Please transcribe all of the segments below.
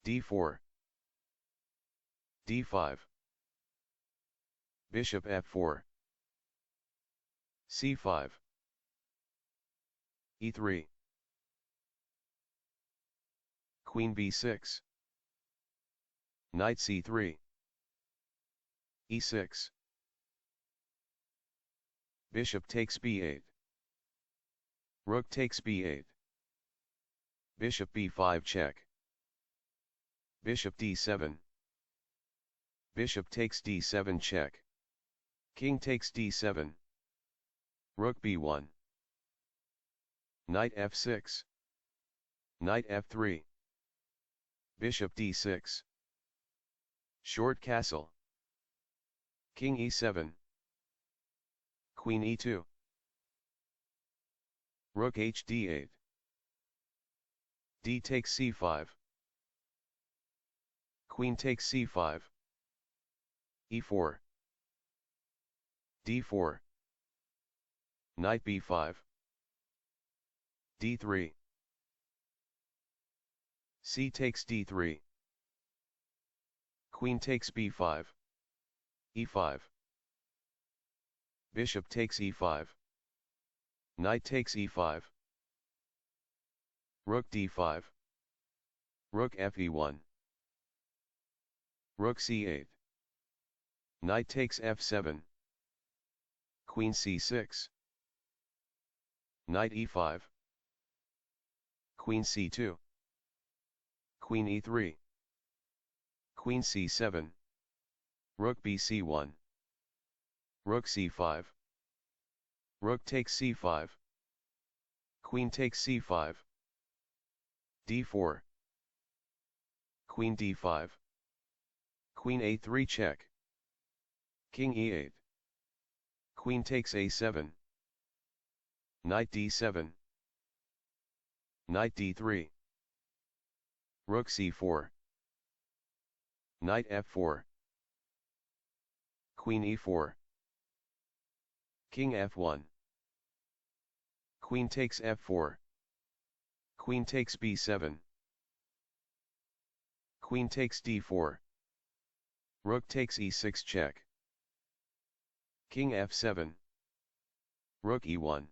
d4, d5, bishop f4, c5, e3, queen b6, knight c3, e6, bishop takes b8, rook takes b8, bishop b5 check, bishop d7, bishop takes d7 check, king takes d7, rook b1, knight f6, knight f3, bishop d6, short castle, king e7, queen e2, rook hd8, d takes c5, queen takes c5, e4, d4, knight b5, d3, c takes d3, queen takes b5, e5, bishop takes e5, knight takes e5, rook d5, rook fe1, rook c8, knight takes f7, queen c6, knight e5, queen c2, queen e3, queen c7, rook bc1, rook c5, rook takes c5, queen takes c5, d4, queen d5, queen a3 check, king e8, queen takes a7, knight d7, knight d3, rook c4, knight f4, queen e4, king f1, queen takes f4, queen takes b7, queen takes d4, rook takes e6 check, king f7, rook e1,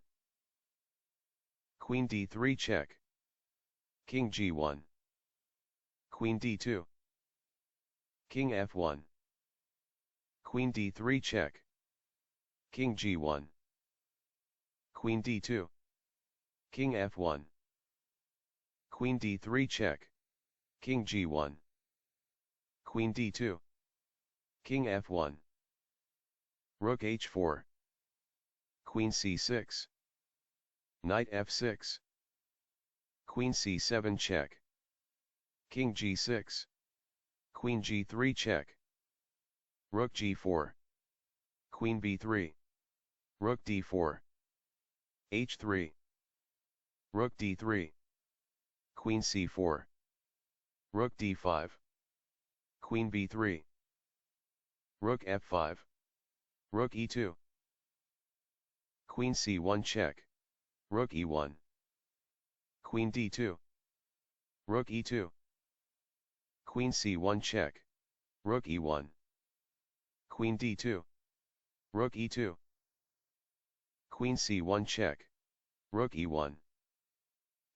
queen d3 check, king g1, queen d2, king f1, queen d3 check, king g1, queen d2, king f1, queen d3 check, king g1, queen d2, king f1, rook h4, queen c6, knight f6, queen c7 check, king g6, queen g3 check, rook g4, queen b3, rook d4, h3, rook d3, queen c4, rook d5, queen b3, rook f5, rook e2, queen c1 check, rook e1, queen d2, rook e2, queen c1 check, rook e1, queen d2, rook e2, queen c1 check, rook e1,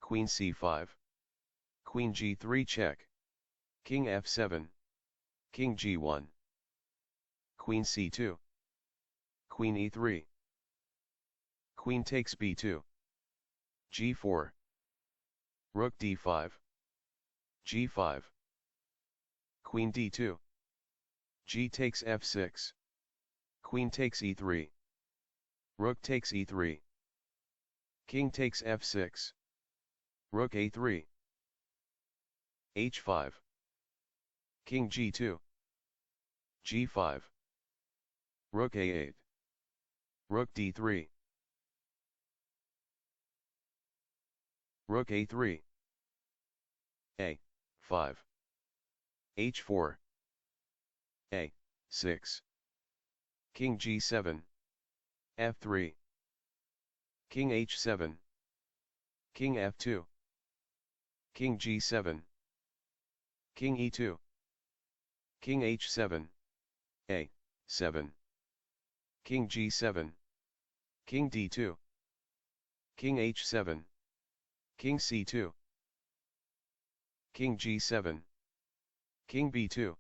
queen c5, queen g3 check, king f7, king g1, queen c2, queen e3, queen takes b2, g4, rook d5, g5, queen d2, g takes f6, queen takes e3, rook takes e3, king takes f6, rook a3, h5, king g2, g5, rook a8, rook d3, rook a3, a5, h4, a6, king g7, f3, king h7, king f2, king g7, King e2. King h7. a7. King g7. King d2. King h7. King c2. King g7. King b2.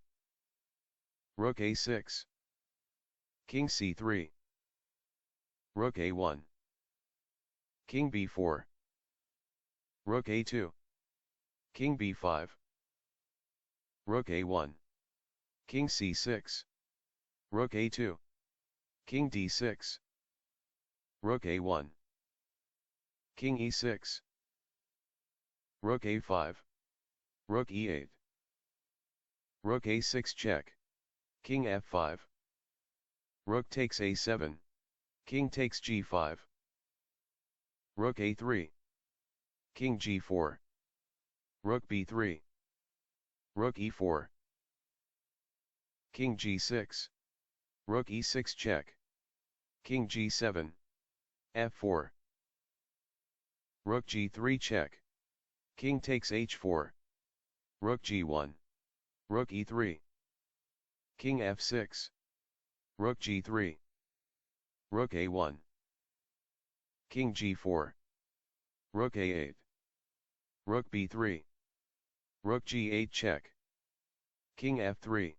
Rook a6. King c3. Rook a1. King b4. Rook a2. King b5. Rook a1. King c6. Rook a2. King d6. Rook a1. King e6. Rook a5. Rook e8. Rook a6 check. King f5. Rook takes a7. King takes g5. Rook a3. King g4. Rook b3. Rook e4. King g6. Rook e6 check. King g7. f4. Rook g3 check. King takes h4. Rook g1. Rook e3. King f6. Rook g3. Rook a1. King g4. Rook a8. Rook b3. Rook g8 check. King f3.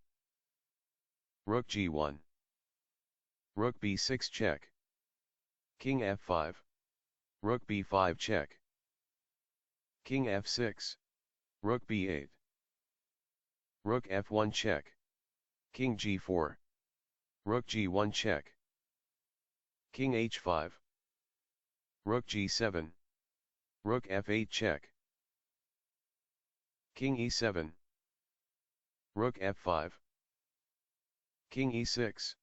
Rook g1. Rook b6 check. King f5. Rook b5 check. King f6. Rook b8. Rook f1 check. King g4. Rook g1 check. King h5. Rook g7. Rook f8 check. King e7. Rook f5. King e6.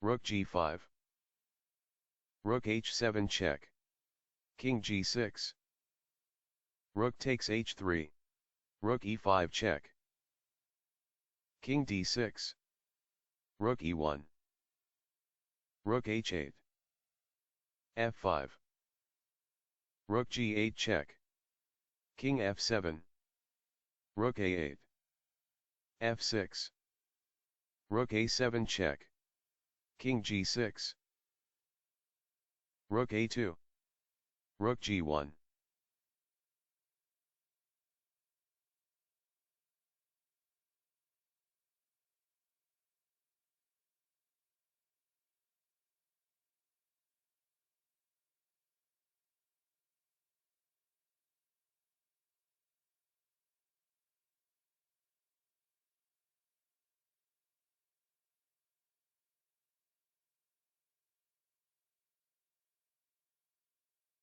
Rook g5. Rook h7 check. King g6. Rook takes h3. Rook e5 check. King d6. Rook e1. Rook h8. f5. Rook g8 check. King f7. Rook a8. f6. Rook a7 check. King g6. Rook a2. Rook g1.